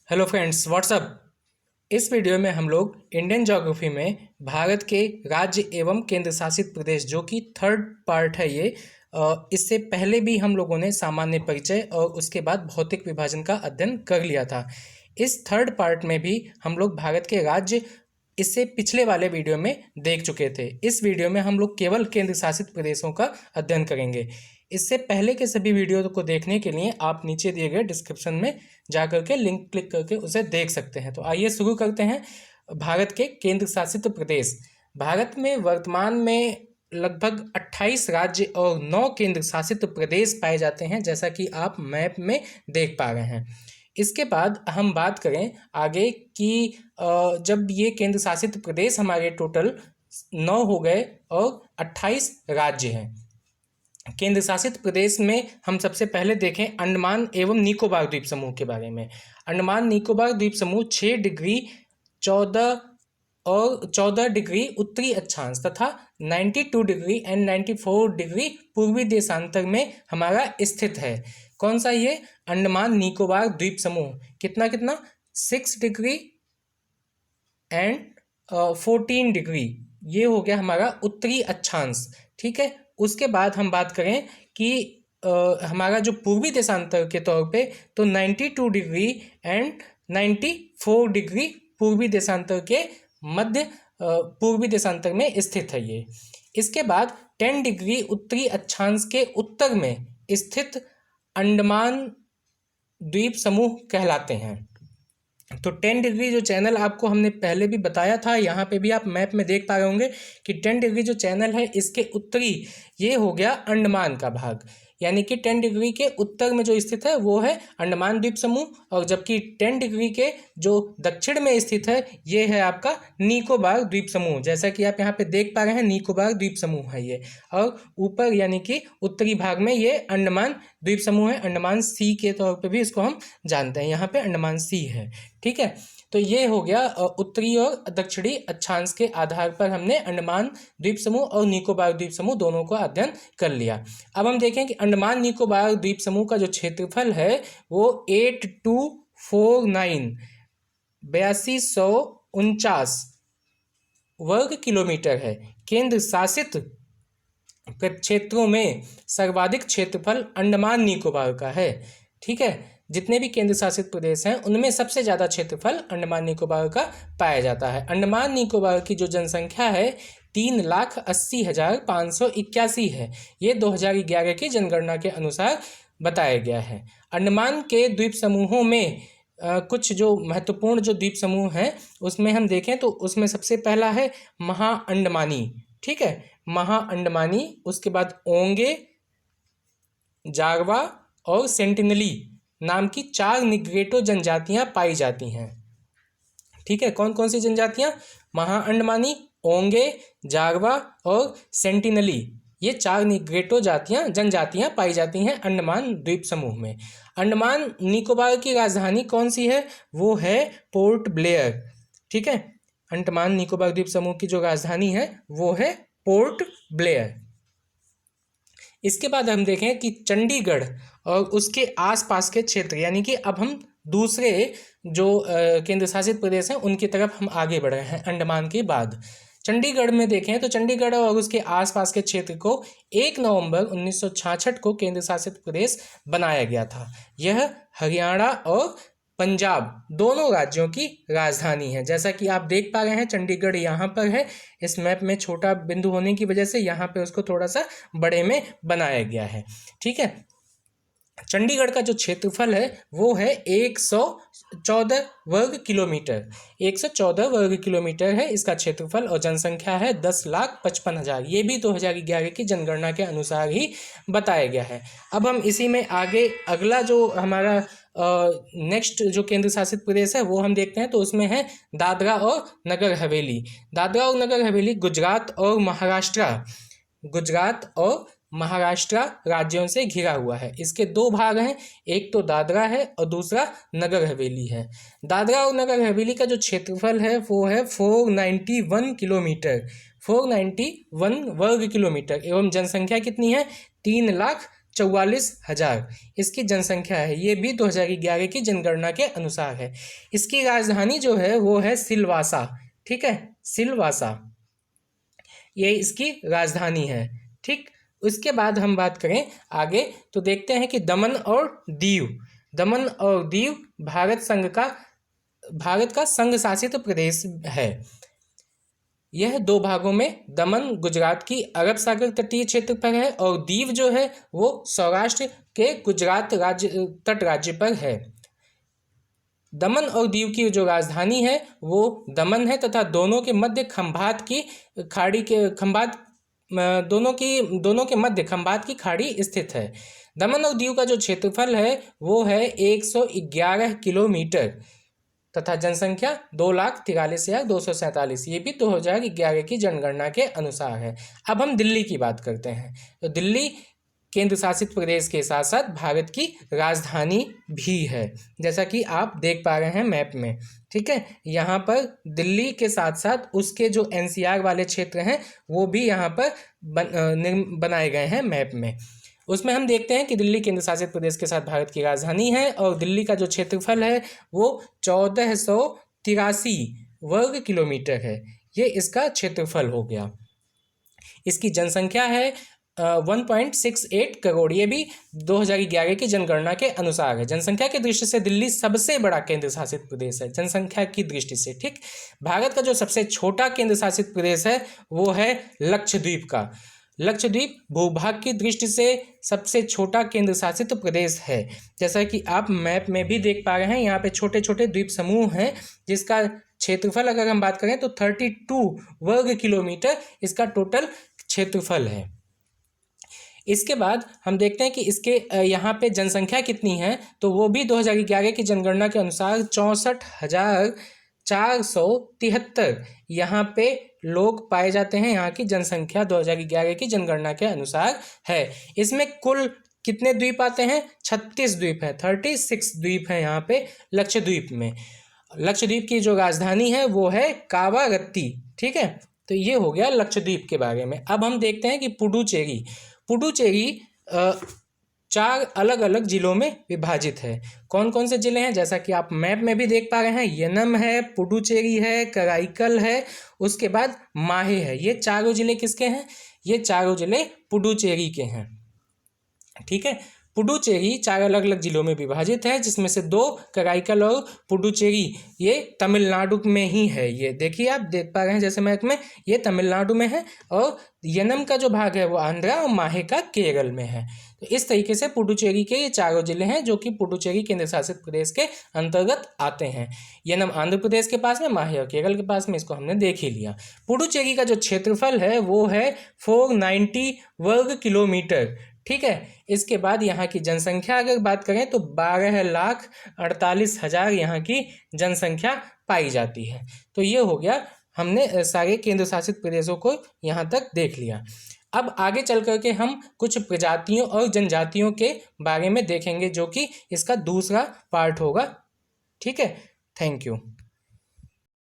Hello friends, what's up. इस video में हम लोग इंडियन ज्योग्राफी में भारत के राज्य एवं केंद्र शासित प्रदेश जो कि थर्ड पार्ट है ये। इससे पहले भी हम लोगों ने सामान्य परिचय और उसके बाद भौतिक विभाजन का अध्ययन कर लिया था। इस थर्ड पार्ट में भी हम लोग भारत के राज्य इससे पिछले वाले वीडियो में देख चुके थे। इस वीडियो में हम लोग केवल केंद्र शासित प्रदेशों का अध्ययन करेंगे। इससे पहले के सभी वीडियो को देखने के लिए आप नीचे दिए गए डिस्क्रिप्शन में जा करके लिंक क्लिक करके उसे देख सकते हैं। तो आइए शुरू करते हैं। भारत के केंद्र शासित प्रदेश। भारत में वर्तमान में लगभग 28 राज्य और 9 केंद्र शासित प्रदेश पाए जाते हैं, जैसा कि आप मैप में देख पा रहे हैं। इसके बाद हम बात करें आगे कि जब ये केंद्र शासित प्रदेश हमारे टोटल 9 हो गए और 28 राज्य हैं। केंद्र शासित प्रदेश में हम सबसे पहले देखें अंडमान एवं निकोबार द्वीप समूह के बारे में। अंडमान निकोबार द्वीप समूह 6 डिग्री 14 डिग्री उत्तरी अक्षांश तथा 92 डिग्री एंड 94 डिग्री पूर्वी देशांतर में हमारा स्थित है। कौन सा ये? अंडमान निकोबार द्वीप समूह। कितना कितना? 6 डिग्री एंड 14 डिग्री, ये हो गया हमारा उत्तरी अक्षांश। ठीक है। उसके बाद हम बात करें कि हमारा जो पूर्वी देशांतर के तौर पे तो 92 डिग्री एंड 94 डिग्री पूर्वी देशांतर के मध्य पूर्वी देशांतर में स्थित है ये। इसके बाद 10 डिग्री उत्तरी अक्षांश के उत्तर में स्थित अंडमान द्वीप समूह कहलाते हैं। तो 10 डिग्री जो चैनल आपको हमने पहले भी बताया था, यहाँ पे भी आप मैप में देख पा रहे होंगे कि 10 डिग्री जो चैनल है इसके उत्तरी ये हो गया अंडमान का भाग, यानी कि 10 डिग्री के उत्तर में जो स्थित है वो है अंडमान द्वीप समूह, और जबकि 10 डिग्री के जो दक्षिण में स्थित है ये है आपका निकोबार द्वीप समूह। जैसा कि आप यहाँ पे देख पा रहे हैं निकोबार द्वीप समूह है ये, और ऊपर यानी कि उत्तरी भाग में ये अंडमान द्वीप समूह है। अंडमान सी के तौर पे भी इसको हम जानते हैं, यहाँ पे अंडमान सी है। ठीक है। तो ये हो गया उत्तरी और दक्षिणी अक्षांश के आधार पर हमने अंडमान द्वीप समूह और निकोबार द्वीप समूह दोनों का अध्ययन कर लिया। अब हम देखें कि अंडमान निकोबार द्वीप समूह का जो क्षेत्रफल है वो 8249 वर्ग किलोमीटर है। केंद्र शासित क्षेत्रों में सर्वाधिक क्षेत्रफल अंडमान निकोबार का है। ठीक है। जितने भी केंद्र शासित प्रदेश हैं उनमें सबसे ज़्यादा क्षेत्रफल अंडमान निकोबार का पाया जाता है। अंडमान निकोबार की जो जनसंख्या है 3,80,581 है। ये 2011 की जनगणना के अनुसार बताया गया है। अंडमान के द्वीप समूहों में कुछ जो महत्वपूर्ण जो द्वीप समूह हैं उसमें हम देखें तो उसमें सबसे पहला है महा अंडमानी। ठीक है, महा अंडमानी। उसके बाद ओंगे, जारवा और सेंटिनली नाम की 4 निग्रेटो जनजातियां पाई जाती हैं। ठीक है। कौन कौन सी जनजातियां? महा अंडमानी, ओंगे, जारवा और सेंटिनली, ये 4 निग्रेटो जनजातियां पाई जाती हैं अंडमान द्वीप समूह में। अंडमान निकोबार की राजधानी कौन सी है? वो है पोर्ट ब्लेयर। ठीक है। अंडमान निकोबार द्वीप समूह की जो राजधानी है वो है पोर्ट ब्लेयर। इसके बाद हम देखें कि चंडीगढ़ और उसके आसपास के क्षेत्र, यानी कि अब हम दूसरे जो केंद्र शासित प्रदेश हैं उनकी तरफ हम आगे बढ़ रहे हैं अंडमान के बाद। चंडीगढ़ में देखें तो चंडीगढ़ और उसके आसपास के क्षेत्र को 1 नवंबर 1966 को केंद्र शासित प्रदेश बनाया गया था। यह हरियाणा और पंजाब दोनों राज्यों की राजधानी है। जैसा कि आप देख पा रहे हैं चंडीगढ़ यहाँ पर है, इस मैप में छोटा बिंदु होने की वजह से यहाँ पे उसको थोड़ा सा बड़े में बनाया गया है। ठीक है। चंडीगढ़ का जो क्षेत्रफल है वो है 114 वर्ग किलोमीटर। 114 वर्ग किलोमीटर है इसका क्षेत्रफल, और जनसंख्या है 10,55,000। ये भी 2011 की जनगणना के अनुसार ही बताया गया है। अब हम इसी में आगे अगला जो हमारा नेक्स्ट जो केंद्र शासित प्रदेश है वो हम देखते हैं, तो उसमें है दादरा और नगर हवेली। दादरा और नगर हवेली गुजरात और महाराष्ट्र राज्यों से घिरा हुआ है। इसके 2 भाग हैं, एक तो दादरा है और दूसरा नगर हवेली है। दादरा और नगर हवेली का जो क्षेत्रफल है वो है 491 किलोमीटर, 491 वर्ग किलोमीटर, एवं जनसंख्या कितनी है? 44,000 इसकी जनसंख्या है। ये भी 2011 की जनगणना के अनुसार है। इसकी राजधानी जो है वो है सिलवासा, ठीक है, सिलवासा ये इसकी राजधानी है, ठीक। उसके बाद हम बात करें आगे तो देखते हैं कि दमन और दीव भारत का संघ शासित प्रदेश है। यह दो भागों में, दमन गुजरात की अरब सागर तटीय क्षेत्र पर है और दीव जो है वो सौराष्ट्र के गुजरात राज्य तट राज्य पर है। दमन और दीव की जो राजधानी है वो दमन है तथा दोनों के मध्य खंभात की खाड़ी स्थित है। दमन और दीव का जो क्षेत्रफल है वो है 111 किलोमीटर तथा जनसंख्या 2,43,247, ये भी 2011 की जनगणना के अनुसार है। अब हम दिल्ली की बात करते हैं। तो दिल्ली केंद्र शासित प्रदेश के साथ साथ भारत की राजधानी भी है, जैसा कि आप देख पा रहे हैं मैप में, ठीक है। यहाँ पर दिल्ली के साथ साथ उसके जो NCR वाले क्षेत्र हैं वो भी यहाँ पर बनाए गए हैं मैप में। उसमें हम देखते हैं कि दिल्ली केंद्र शासित प्रदेश के साथ भारत की राजधानी है और दिल्ली का जो क्षेत्रफल है वो 1483 वर्ग किलोमीटर है। ये इसका क्षेत्रफल हो गया। इसकी जनसंख्या है 1.68 करोड़, ये भी 2011 की जनगणना के अनुसार है। जनसंख्या की दृष्टि से दिल्ली सबसे बड़ा केंद्र शासित प्रदेश है जनसंख्या की दृष्टि से, ठीक। भारत का जो सबसे छोटा केंद्र शासित प्रदेश है वो है लक्षद्वीप का। लक्षद्वीप भूभाग की दृष्टि से सबसे छोटा केंद्र शासित प्रदेश है, जैसा कि आप मैप में भी देख पा रहे हैं। यहाँ पे छोटे छोटे द्वीप समूह हैं जिसका क्षेत्रफल अगर हम बात करें तो 32 वर्ग किलोमीटर इसका टोटल क्षेत्रफल है। इसके बाद हम देखते हैं कि इसके यहाँ पे जनसंख्या कितनी है, तो वो भी 2011 की जनगणना के अनुसार 64,473 यहाँ पे लोग पाए जाते हैं। यहाँ की जनसंख्या 2011 की जनगणना के अनुसार है। इसमें कुल कितने द्वीप आते हैं? 36 द्वीप हैं, 36 द्वीप हैं यहाँ पे लक्षद्वीप में। लक्षद्वीप की जो राजधानी है वो है कावारत्ती, ठीक है। तो ये हो गया लक्षद्वीप के बारे में। अब हम देखते हैं कि पुडुचेरी 4 अलग अलग जिलों में विभाजित है। कौन कौन से जिले हैं? जैसा कि आप मैप में भी देख पा रहे हैं, येनम है, पुडुचेरी है, कराईकल है, उसके बाद माहे है। ये चारों जिले किसके हैं? ये चारों जिले पुडुचेरी के हैं, ठीक है। पुडुचेरी 4 अलग अलग जिलों में विभाजित है, जिसमें से 2 कराईकल और पुडुचेरी ये तमिलनाडु में ही है। ये देखिए आप देख पा रहे हैं जैसे मैप में, ये तमिलनाडु में है और येनम का जो भाग है वो आंध्रा और माहे का केरल में है। तो इस तरीके से पुडुचेरी के ये चारों जिले हैं जो कि पुडुचेरी केंद्र शासित प्रदेश के अंतर्गत आते हैं। येनम आंध्र प्रदेश के पास में, माहे और केरल के पास में, इसको हमने देख ही लिया। पुडुचेरी का जो क्षेत्रफल है वो है 490 वर्ग किलोमीटर, ठीक है। इसके बाद यहाँ की जनसंख्या अगर बात करें तो 12,48,000 यहाँ की जनसंख्या पाई जाती है। तो ये हो गया, हमने सारे केंद्र शासित प्रदेशों को यहाँ तक देख लिया। अब आगे चल करके हम कुछ प्रजातियों और जनजातियों के बारे में देखेंगे जो कि इसका दूसरा पार्ट होगा, ठीक है। Thank you.